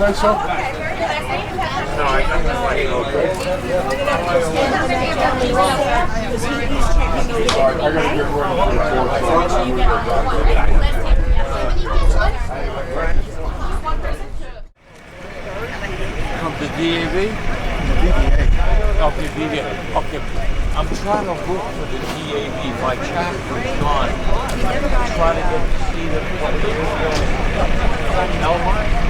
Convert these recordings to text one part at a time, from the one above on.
I saw. No, I don't know why you go I gotta get rid of Come to DAV? Okay, DAV. Okay. I'm trying to look for the DAV. My chapter is gone. I'm trying to get to see them. What it is. Elmont?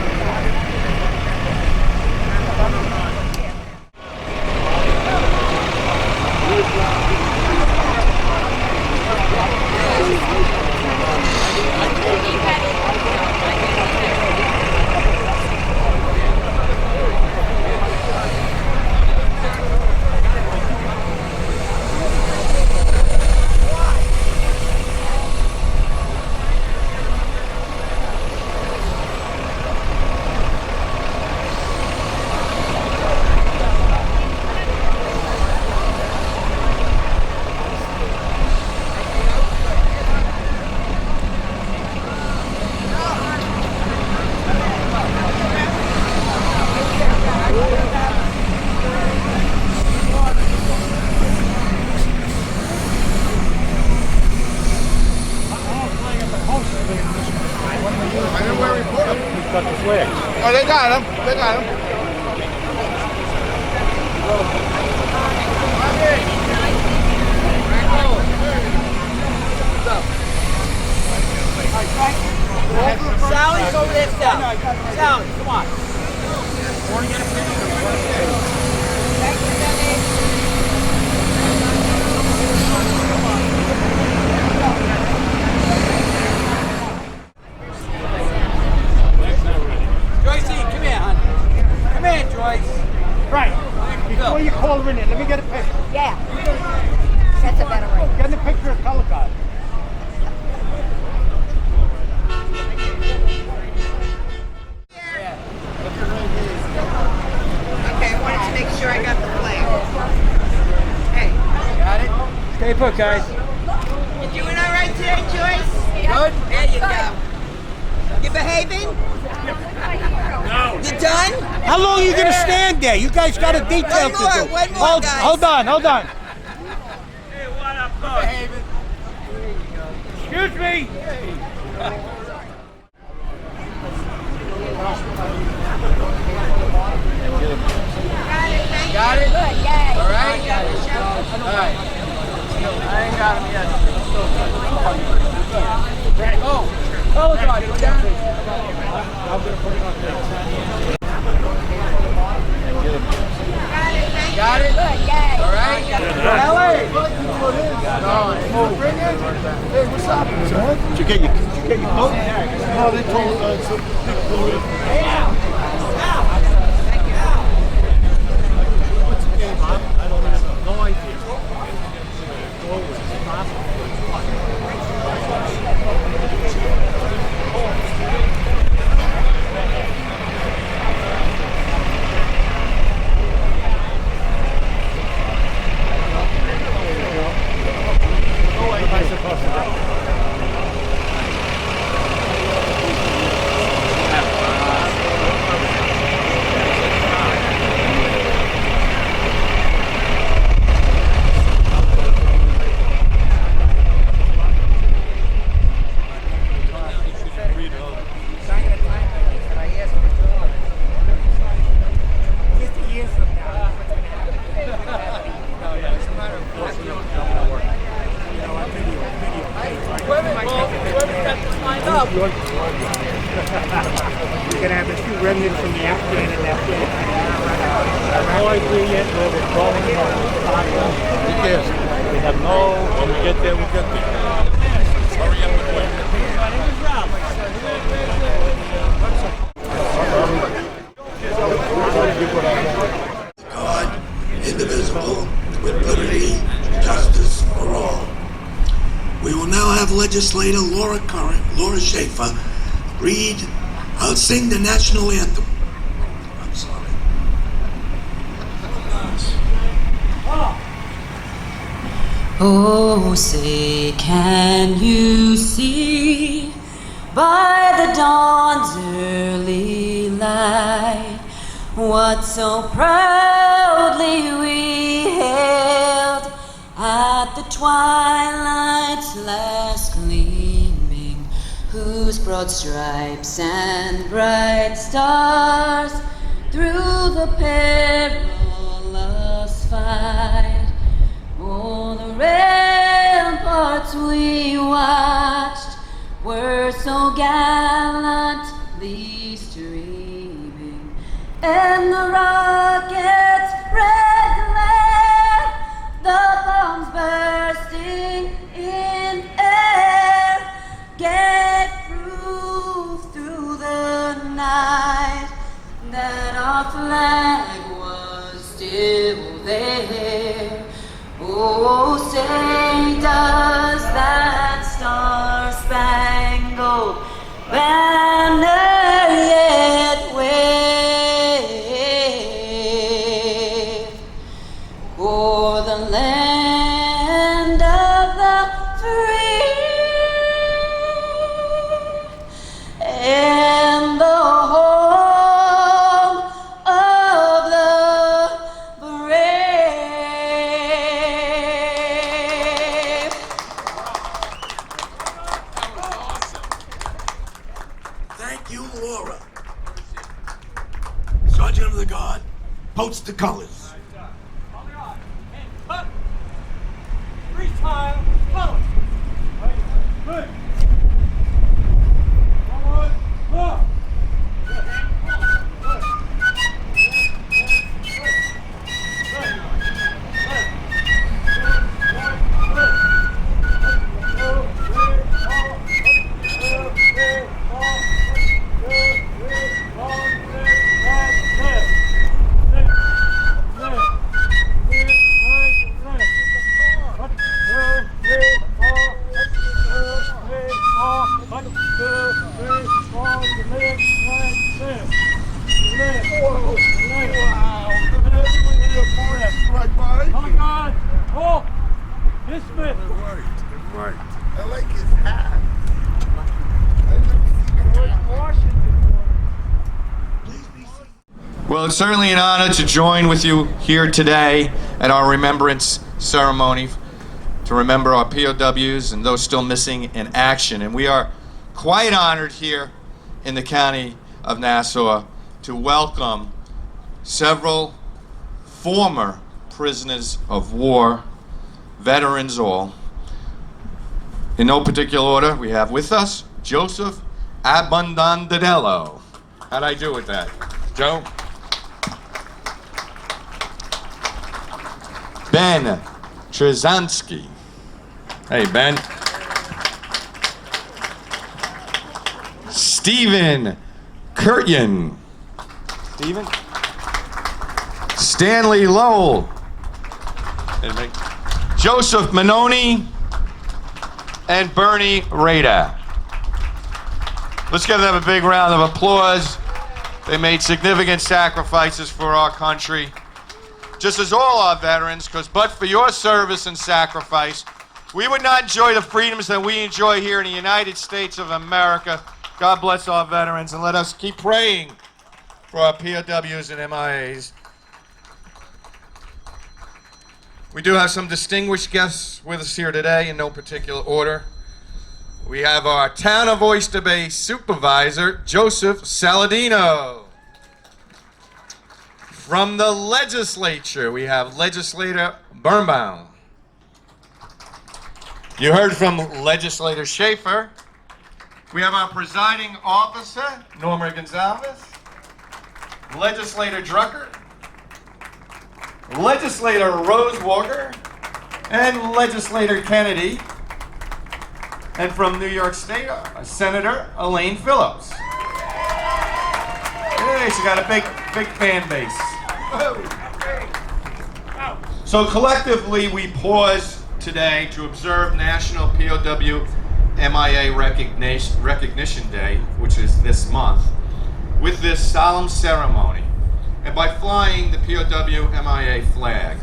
Oh, they got him. They got him. Sally's over there, Sally. Sally, come on. Want to get a picture? Joycey, come here, hon. Come here, Joyce. Right. Before you call her in there, let me get a picture. Yeah. That's a better way. Get the picture of color guard. Okay, I wanted to make sure I got the flag. Hey, got it? Stay put, guys. You doing all right today, Joyce? Good. There you go. You behaving? No. You done? How long are you going to stand there? You guys got a detail to do. One more, guys. Hold on. Hey, what up, boss? Excuse me. Got it? Good, yay. All right? All right. I ain't got him yet. Oh, God, go down. Got it? Good, yay. All right? Hey, what's up? Did you get your coat? No, they told What's the game, Bob? I don't have no idea. You're going to have a few remnants from the Afghan and Afghan. I have no idea yet where we're going. Who cares? We have no, when we get there, we get there. Hurry up and wait. God, indivisible, with liberty and justice for all. We will now have legislator Laura Schaefer sing the national anthem. I'm sorry. Oh, say, can you see by the dawn's early light light, what so proudly we hailed at the twilight's last gleaming, whose broad stripes and bright stars through the perilous fight, oh, the ramparts we watched were so gallantly streaming, and the rocket's red glare, the bombs bursting in air, gave proof through the night that our flag was still there. Oh, say does that star-spangled banner yet wave o'er the land of the free and the home of the brave. Thank you, Laura. Sergeant of the Guard, post the colors. Well, it's certainly an honor to join with you here today at our remembrance ceremony to remember our POWs and those still missing in action. And we are quite honored here in the county of Nassau to welcome several former prisoners of war, veterans all. In no particular order, we have with us Joseph Abundandello. How'd I do with that, Joe? Ben Trzaski. Hey, Ben. Stephen Kurtyan. Stephen? Stanley Lowell. Joseph Manoni. And Bernie Rada. Let's give them a big round of applause. They made significant sacrifices for our country, just as all our veterans, because but for your service and sacrifice, we would not enjoy the freedoms that we enjoy here in the United States of America. God bless our veterans, and let us keep praying for our POWs and MIAs. We do have some distinguished guests with us here today in no particular order. We have our Town of Oyster Bay Supervisor, Joseph Saladino. From the legislature, we have Legislator Birnbaum. You heard from Legislator Schaefer. We have our presiding officer, Norma Gonzalez, Legislator Drucker, Legislator Rose Walker, and Legislator Kennedy. And from New York State, Senator Elaine Phillips. Hey, she got a big fan base. So collectively, we pause today to observe National POW MIA Recognition Day, which is this month, with this solemn ceremony, and by flying the POW MIA flag.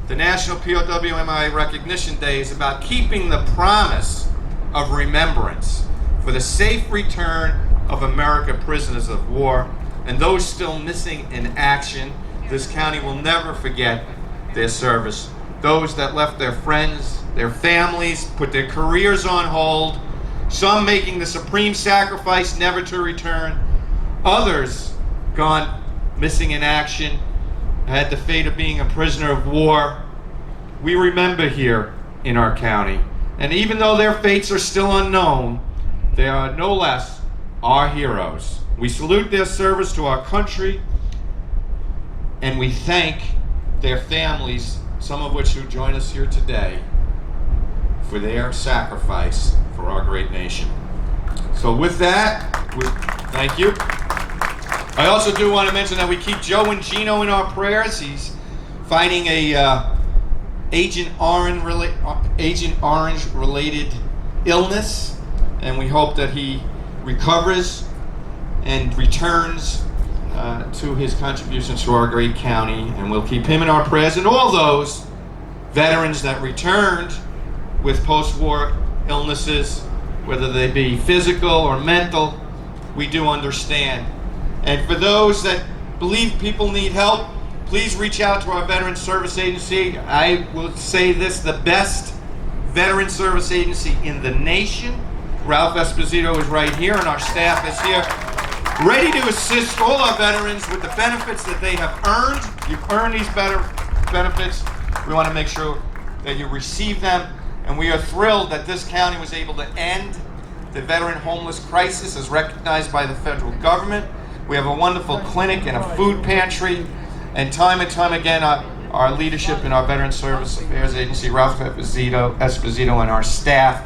The National POW MIA Recognition Day is about keeping the promise of remembrance for the safe return of American prisoners of war and those still missing in action. This county will never forget their service. Those that left their friends, their families, put their careers on hold, some making the supreme sacrifice never to return, others gone missing in action, had the fate of being a prisoner of war. We remember here in our county, and even though their fates are still unknown, they are no less our heroes. We salute their service to our country, and we thank their families, some of which who join us here today, for their sacrifice for our great nation. So with that, thank you. I also do want to mention that we keep Joe and Gino in our prayers. He's fighting a Agent Orange related illness, and we hope that he recovers and returns to his contributions to our great county, and we'll keep him in our prayers, and all those veterans that returned with post-war illnesses, whether they be physical or mental. We do understand. And for those that believe people need help, please reach out to our Veteran Service Agency. I will say this, the best veteran service agency in the nation. Ralph Esposito is right here, and our staff is here, ready to assist all our veterans with the benefits that they have earned. You've earned these better benefits. We want to make sure that you receive them. And we are thrilled that this county was able to end the veteran homeless crisis as recognized by the federal government. We have a wonderful clinic and a food pantry. And time again, our leadership in our Veteran Service Affairs Agency, Ralph Esposito, and our staff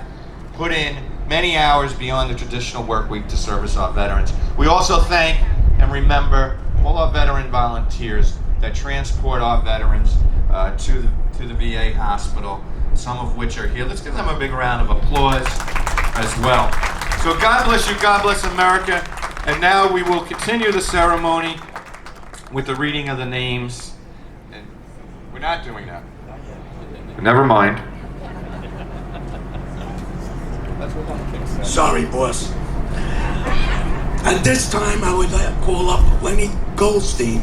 put in many hours beyond the traditional work week to service our veterans. We also thank and remember all our veteran volunteers that transport our veterans to the VA hospital, some of which are here. Let's give them a big round of applause as well. So God bless you, God bless America. And now we will continue the ceremony with the reading of the names. And we're not doing that. Never mind. Sorry, boss. At this time, I would call up Lenny Goldstein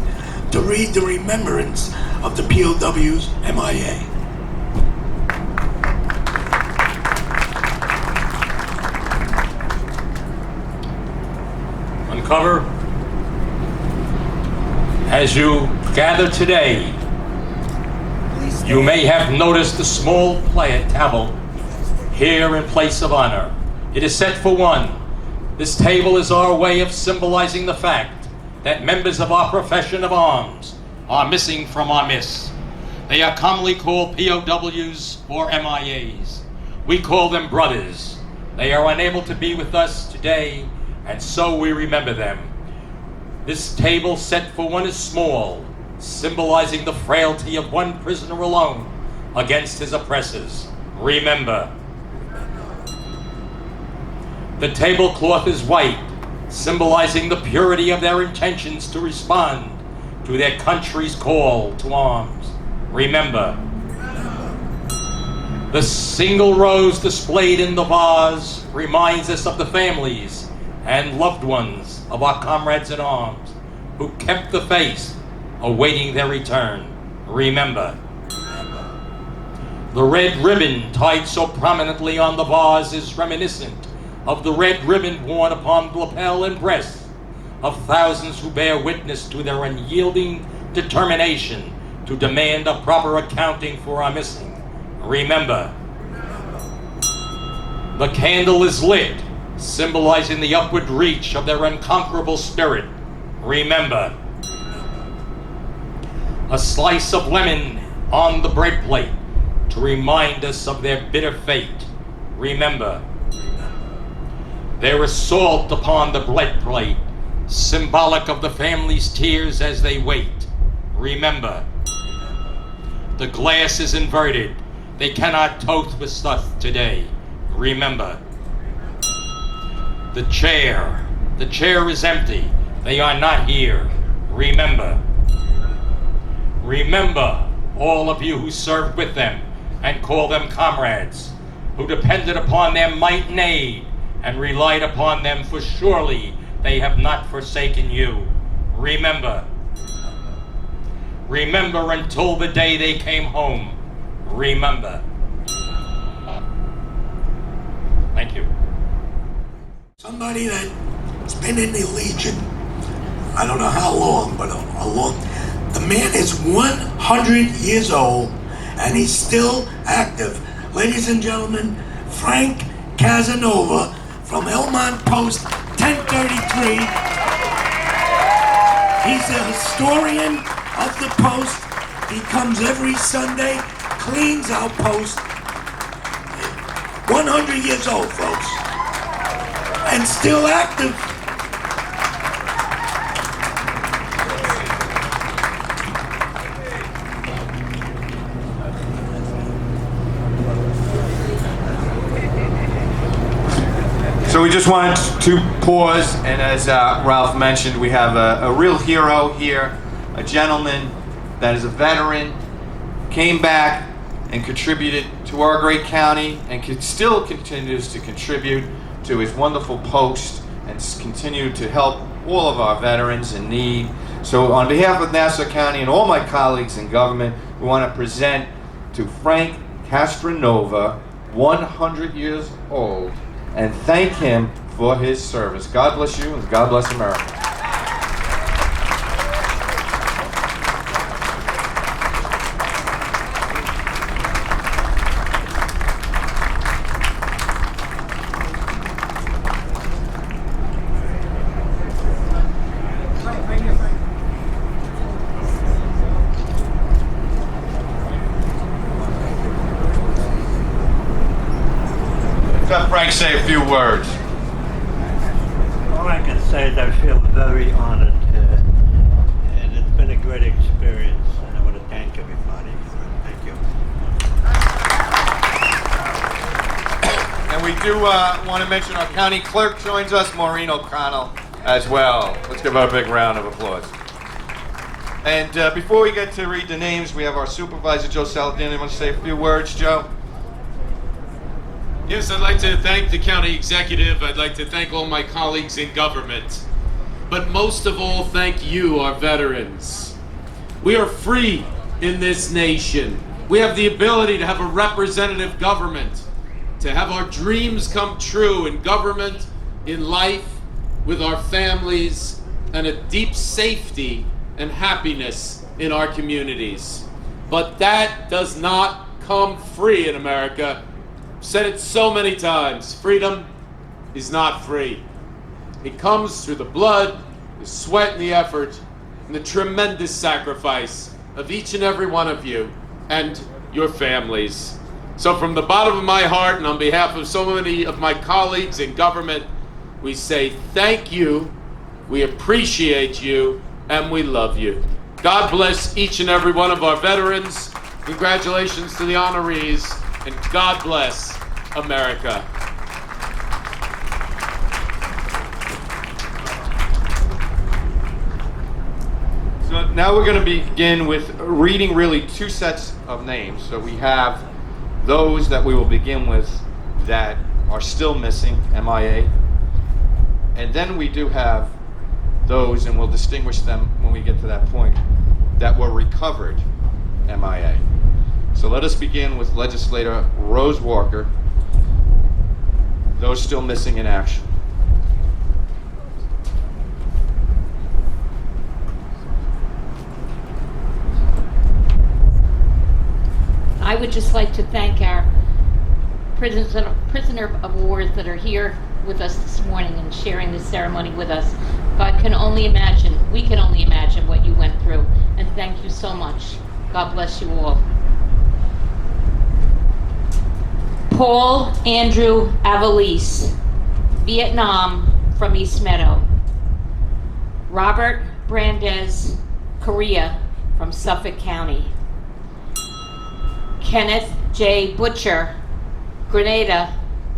to read the remembrance of the POWs MIA. Uncover. As you gather today, you may have noticed a small table here in place of honor. It is set for one. This table is our way of symbolizing the fact that members of our profession of arms are missing from our midst. They are commonly called POWs or MIAs. We call them brothers. They are unable to be with us today, and so we remember them. This table set for one is small, symbolizing the frailty of one prisoner alone against his oppressors. Remember. The tablecloth is white, symbolizing the purity of their intentions to respond to their country's call to arms. Remember. The single rose displayed in the vase reminds us of the families and loved ones of our comrades in arms who kept the faith, awaiting their return. Remember. The red ribbon tied so prominently on the vase is reminiscent of the red ribbon worn upon the lapel and breast of thousands who bear witness to their unyielding determination to demand a proper accounting for our missing. Remember. The candle is lit, symbolizing the upward reach of their unconquerable spirit. Remember. A slice of lemon on the bread plate to remind us of their bitter fate. Remember. There is salt upon the bread plate, symbolic of the family's tears as they wait. Remember. The glass is inverted. They cannot toast with us today. Remember. The chair is empty. They are not here. Remember. Remember all of you who served with them and call them comrades, who depended upon their might and aid and relied upon them, for surely they have not forsaken you. remember. Remember until the day they came home. Remember. Thank you. Somebody that's been in the Legion, I don't know how long, but a long. The man is 100 years old, and he's still active. Ladies and gentlemen, Frank Casanova from Elmont Post 1033. He's a historian of the Post. He comes every Sunday, cleans our Post. 100 years old, folks, and still active. So we just wanted to pause, and as Ralph mentioned, we have a real hero here, a gentleman that is a veteran, came back and contributed to our great county, and still continues to contribute to his wonderful post, and continue to help all of our veterans in need. So on behalf of Nassau County and all my colleagues in government, we want to present to Frank Castronovo, 100 years old, and thank him for his service. God bless you, and God bless America. Let Frank say a few words. All I can say is I feel very honored, and it's been a great experience, and I want to thank everybody for it. Thank you. And we do want to mention our county clerk joins us, Maureen O'Connell, as well. Let's give her a big round of applause. And before we get to read the names, we have our supervisor, Joe Saladino. You want to say a few words, Joe? Yes, I'd like to thank the county executive. I'd like to thank all my colleagues in government. But most of all, thank you, our veterans. We are free in this nation. We have the ability to have a representative government, to have our dreams come true in government, in life, with our families, and a deep safety and happiness in our communities. But that does not come free in America. Said it so many times, freedom is not free. It comes through the blood, the sweat, and the effort, and the tremendous sacrifice of each and every one of you and your families. So from the bottom of my heart, and on behalf of so many of my colleagues in government, we say thank you, we appreciate you, and we love you. God bless each and every one of our veterans. Congratulations to the honorees. And God bless America. So now we're going to begin with reading really two sets of names. So we have those that we will begin with that are still missing, MIA. And then we do have those, and we'll distinguish them when we get to that point, that were recovered, MIA. So let us begin with Legislator Rose Walker, those still missing in action. I would just like to thank our prisoner of wars that are here with us this morning and sharing this ceremony with us. God can only imagine, we can only imagine what you went through, and thank you so much. God bless you all. Paul Andrew Avalise, Vietnam, from East Meadow. Robert Brandes, Korea, from Suffolk County. Kenneth J. Butcher, Grenada,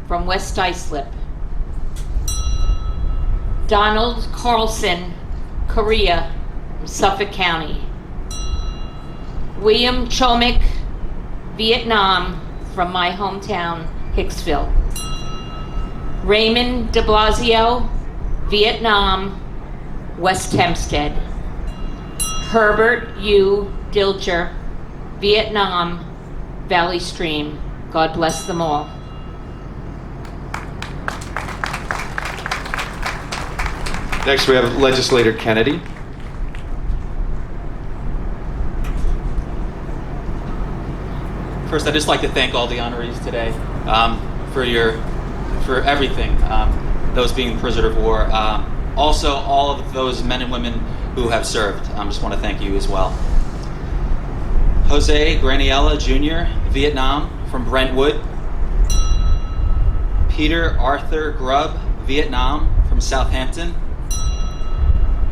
from West Islip. Donald Carlson, Korea, from Suffolk County. William Chomik, Vietnam, from my hometown, Hicksville. Raymond de Blasio, Vietnam, West Hempstead. Herbert U. Dilcher, Vietnam, Valley Stream. God bless them all. Next, we have Legislator Kennedy. First, I'd just like to thank all the honorees today for everything, those being prisoners of war. Also, all of those men and women who have served. I just want to thank you as well. Jose Graniella Jr., Vietnam, from Brentwood. Peter Arthur Grubb, Vietnam, from Southampton.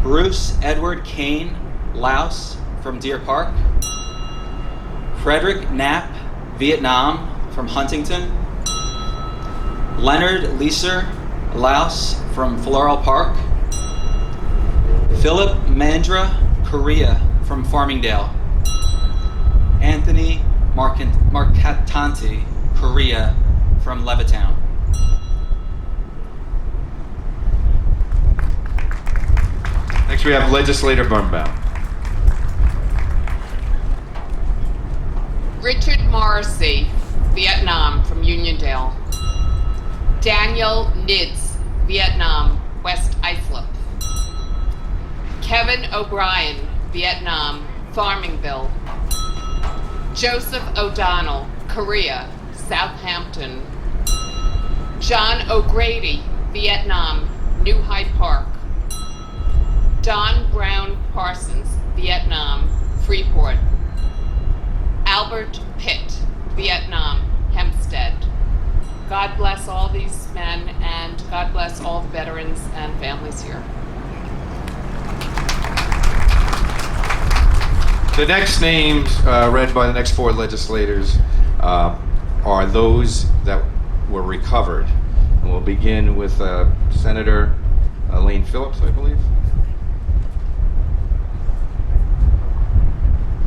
Bruce Edward Kane, Laos, from Deer Park. Frederick Knapp, Vietnam, from Huntington. Leonard Leeser, Laos, from Floral Park. Philip Mandra, Korea, from Farmingdale. Anthony Marcatanti, Korea, from Levittown. Next, we have Legislator Birnbaum. Richard Morrissey, Vietnam, from Uniondale. Daniel Nids, Vietnam, West Islip. Kevin O'Brien, Vietnam, Farmingville. Joseph O'Donnell, Korea, Southampton. John O'Grady, Vietnam, New Hyde Park. Don Brown Parsons, Vietnam, Freeport. Albert Pitt, Vietnam, Hempstead. God bless all these men, and God bless all the veterans and families here. The next names read by the next four legislators are those that were recovered. And we'll begin with Senator Lien Phillips, I believe.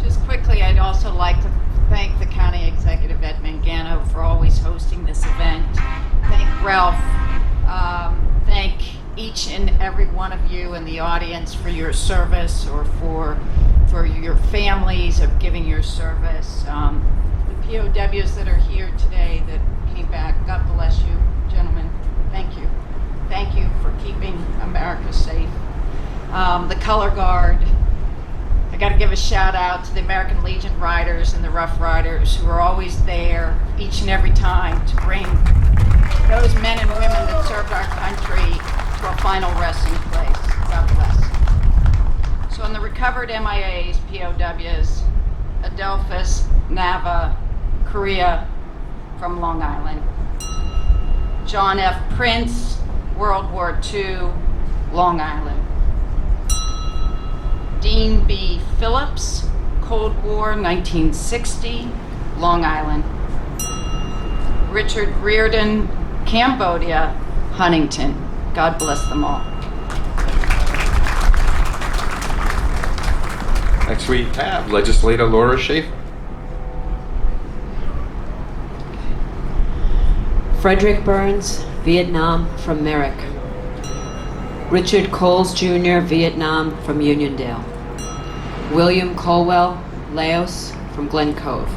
Just quickly, I'd also like to thank the County Executive Ed Mangano for always hosting this event. Thank Ralph. Thank each and every one of you in the audience for your service, or for your families of giving your service. The POWs that are here today that came back, God bless you, gentlemen. Thank you. Thank you for keeping America safe. The Color Guard. I got to give a shout out to the American Legion Riders and the Rough Riders, who are always there each and every time to bring those men and women that served our country to a final resting place. God bless. So on the recovered MIAs, POWs, Adelphus, Nava, Korea, from Long Island. John F. Prince, World War II, Long Island. Dean B. Phillips, Cold War, 1960, Long Island. Richard Reardon, Cambodia, Huntington. God bless them all. Next we have Legislator Laura Schaefer. Frederick Burns, Vietnam, from Merrick. Richard Coles Jr., Vietnam, from Uniondale. William Colwell, Laos, from Glen Cove.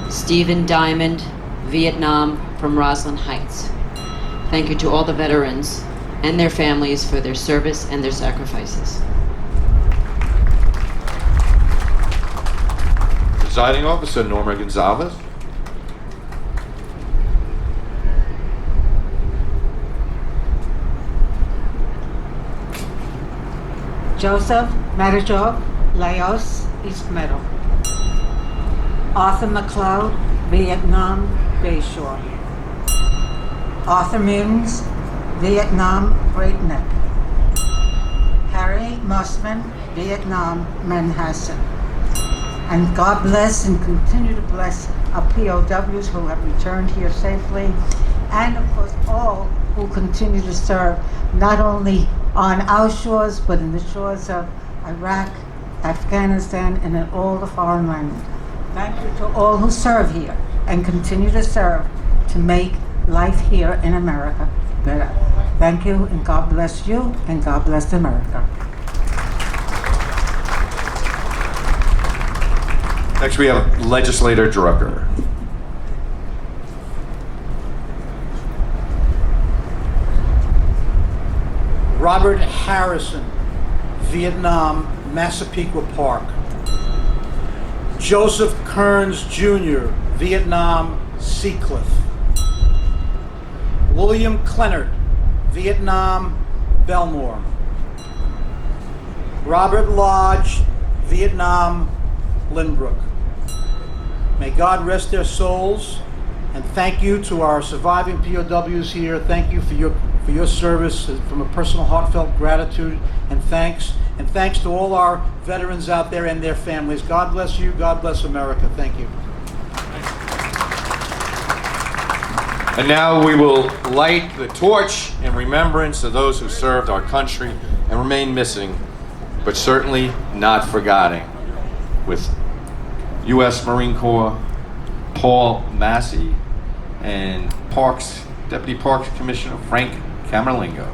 Stephen Diamond, Vietnam, from Roslyn Heights. Thank you to all the veterans and their families for their service and their sacrifices. Presiding Officer Norma Gonzalez. Joseph Metajov, Laos, East Meadow. Arthur McLeod, Vietnam, Bayshore. Arthur Mills, Vietnam, Great Neck. Harry Mossman, Vietnam, Manhasset. And God bless and continue to bless our POWs who have returned here safely, and of course all who continue to serve, not only on our shores, but in the shores of Iraq, Afghanistan, and in all the foreign lands. Thank you to all who serve here and continue to serve to make life here in America better. Thank you, and God bless you, and God bless America. Next we have Legislator Drucker. Robert Harrison, Vietnam, Massapequa Park. Joseph Kearns Jr., Vietnam, Seacliff. William Clennard, Vietnam, Belmore. Robert Lodge, Vietnam, Lynbrook. May God rest their souls, and thank you to our surviving POWs here. Thank you for your service, from a personal heartfelt gratitude and thanks to all our veterans out there and their families. God bless you. God bless America. Thank you. And now we will light the torch in remembrance of those who served our country and remain missing, but certainly not forgotten, with U.S. Marine Corps Paul Massey and Deputy Parks Commissioner Frank Camerlingo.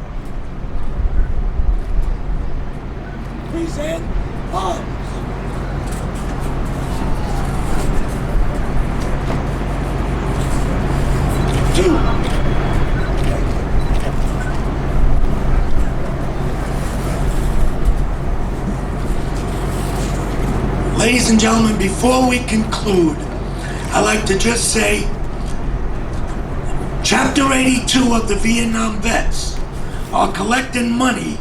Present arms. Two. Ladies and gentlemen, before we conclude, I'd like to just say, Chapter 82 of the Vietnam vets are collecting money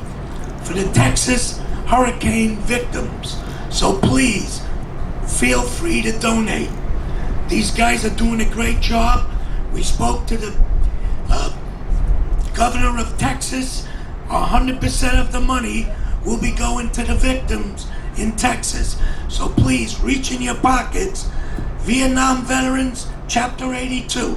for the Texas hurricane victims. So please, feel free to donate. These guys are doing a great job. We spoke to the governor of Texas. 100% of the money will be going to the victims in Texas. So please, reach in your pockets. Vietnam Veterans, Chapter 82.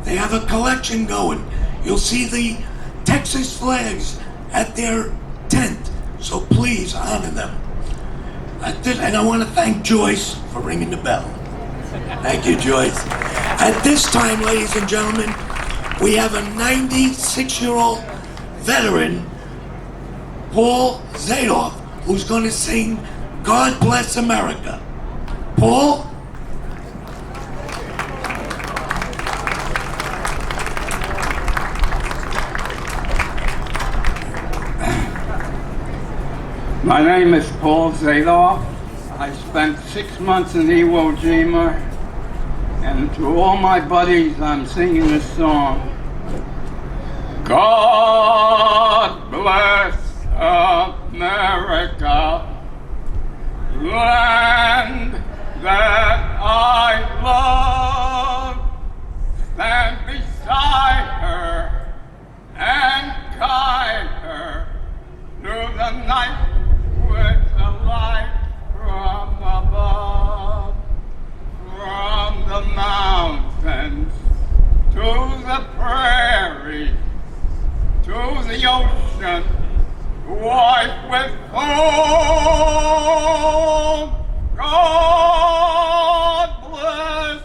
They have a collection going. You'll see the Texas flags at their tent. So please honor them. And I want to thank Joyce for ringing the bell. Thank you, Joyce. At this time, ladies and gentlemen, we have a 96-year-old veteran, Paul Zadoff, who's going to sing God Bless America. Paul? My name is Paul Zadoff. I spent 6 months in Iwo Jima, and to all my buddies, I'm singing this song. God bless America, land that I love. Stand beside her and guide her through the night with the light from above. From the mountains to the prairie, to the ocean, white with foam. God bless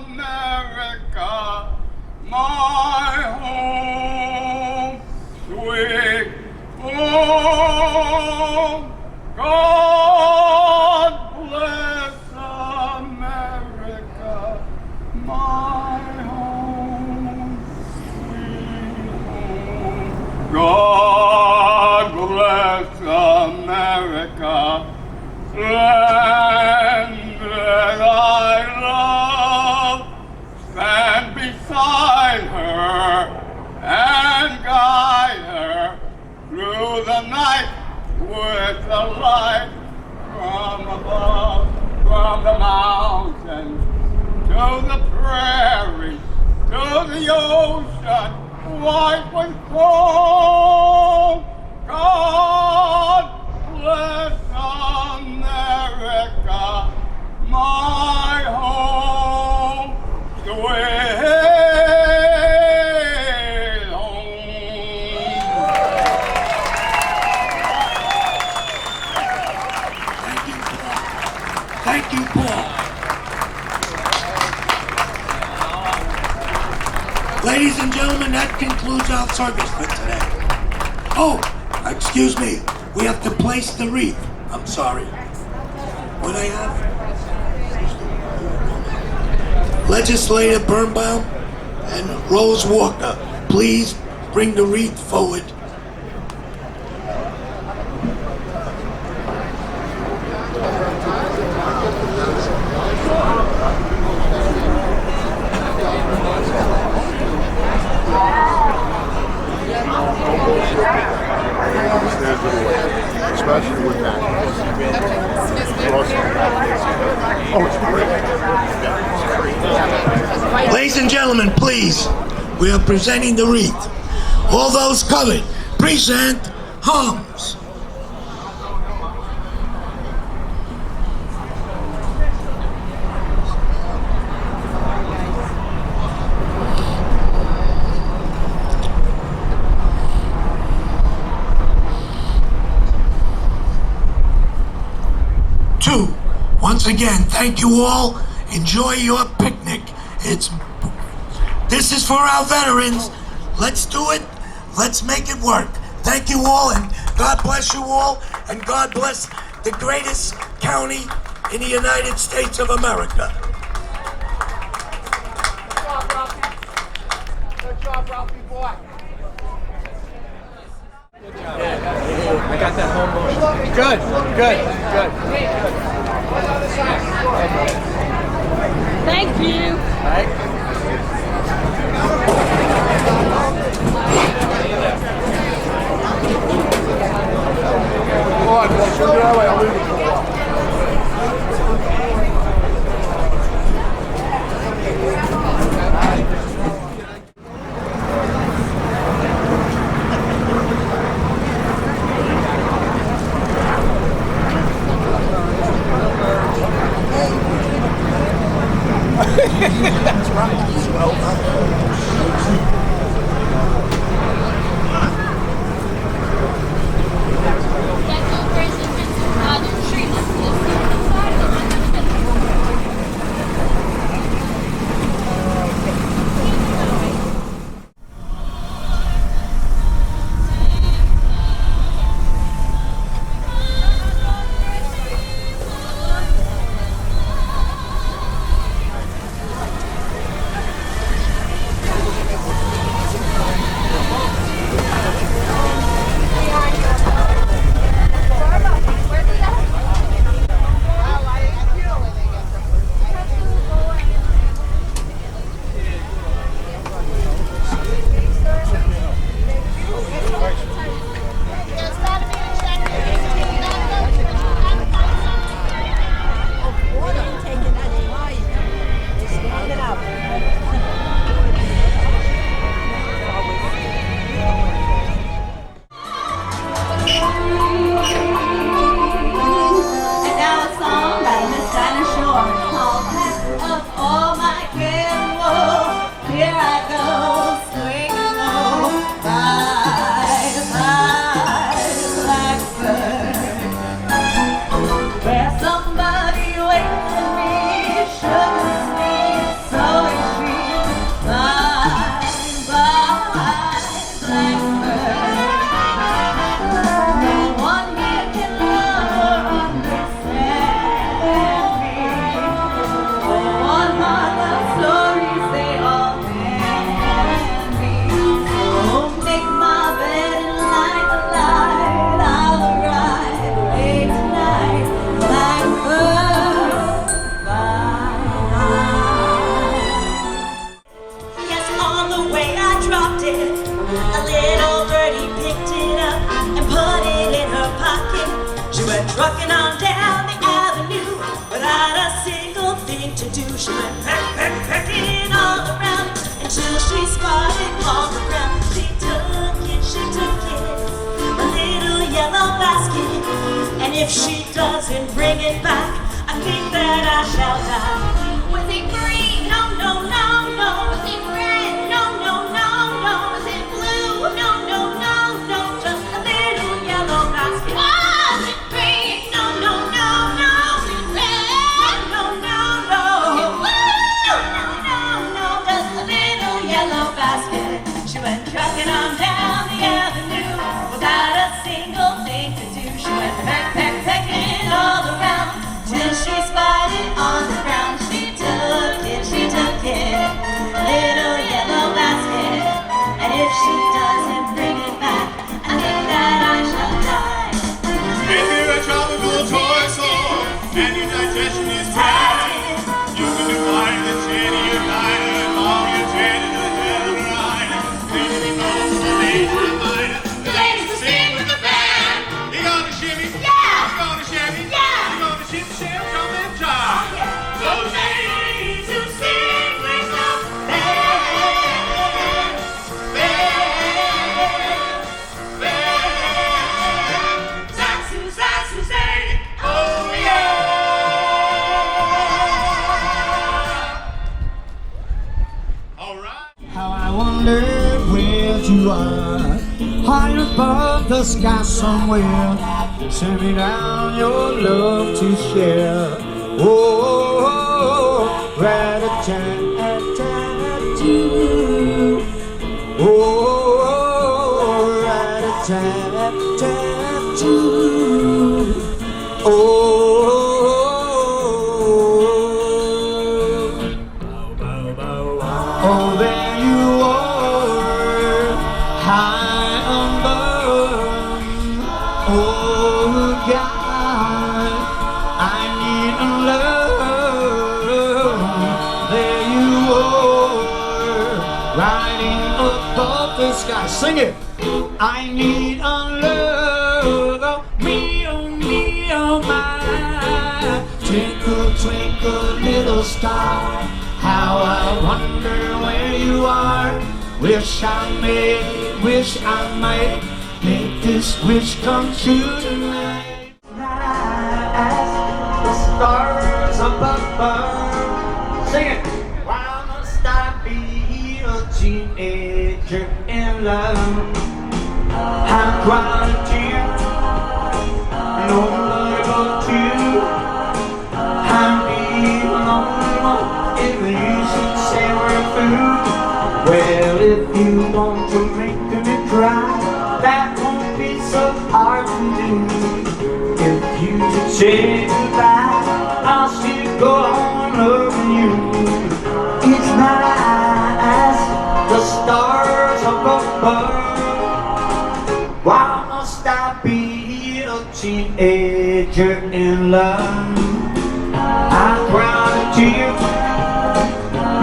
America, my home, sweet home. God bless America, my home, sweet home. God bless America, land that I love. Stand beside her and guide her through the night with the light from above. From the mountains to the prairies, to the ocean, white with foam. God bless America, my home, sweet Thank you, Paul. Ladies and gentlemen, that concludes our service for today. Oh, excuse me. We have to place the wreath. I'm sorry. What I have? Legislator Birnbaum and Rose Walker, please bring the wreath forward. Especially with that. Ladies and gentlemen, please, we are presenting the wreath. All those covered, present arms. Once again, thank you all. Enjoy your picnic. This is for our veterans. Let's do it. Let's make it work. Thank you all, and God bless you all, and God bless the greatest county in the United States of America. Good job, Ralphie boy. I got that home motion. Good. Thank you. That's right. Well done. Trucking on down the avenue without a single thing to do. She went pecking all around until she spotted on the ground. She took it, a little yellow basket. And if she doesn't bring it back, I think that I shall die. Was it green? No, no, no, no. Was it red? No, no, no, no. Was it blue? No, no, no, no. Just a little yellow basket. Was it green? No, no, no, no. Was it red? No, no, no. Was it blue? No, no, no. Just a little yellow basket. She went trucking on down the avenue without a single thing to do. She went pecking all around till she spied it on the ground. that you are, high above the sky somewhere. Send me down your love to share. Oh, rat-a-tat-tat-tat-too. Oh, rat-a-tat-tat-tat-too. Oh. Oh, there you are, high above. Oh, God, I need a love. There you are, riding above the sky. Sing it. I need a love. Oh, my. Twinkle, twinkle, little star, how I wonder where you are. Wish I might make this wish come true tonight. As the stars above burn, sing it. Why must I be a teenager in love? I'm crying to you, nobody but you. I'm the only one. If you should say we're through, well, if you want to make me cry, that won't be so hard to do. If you should say goodbye, I'll still go on loving you. It's nice, the stars up above. Why must I be a teenager in love? I'm crying to you,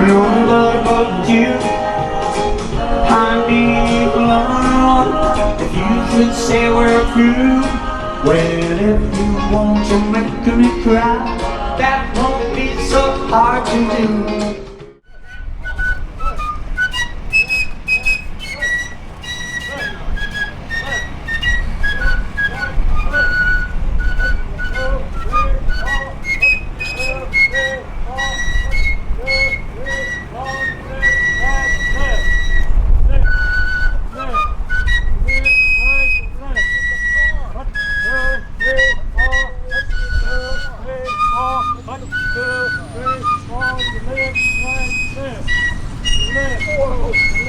nobody but you. I'm the only one. If you should say we're through, well, if you want to make me cry, that won't be so hard to do. Left.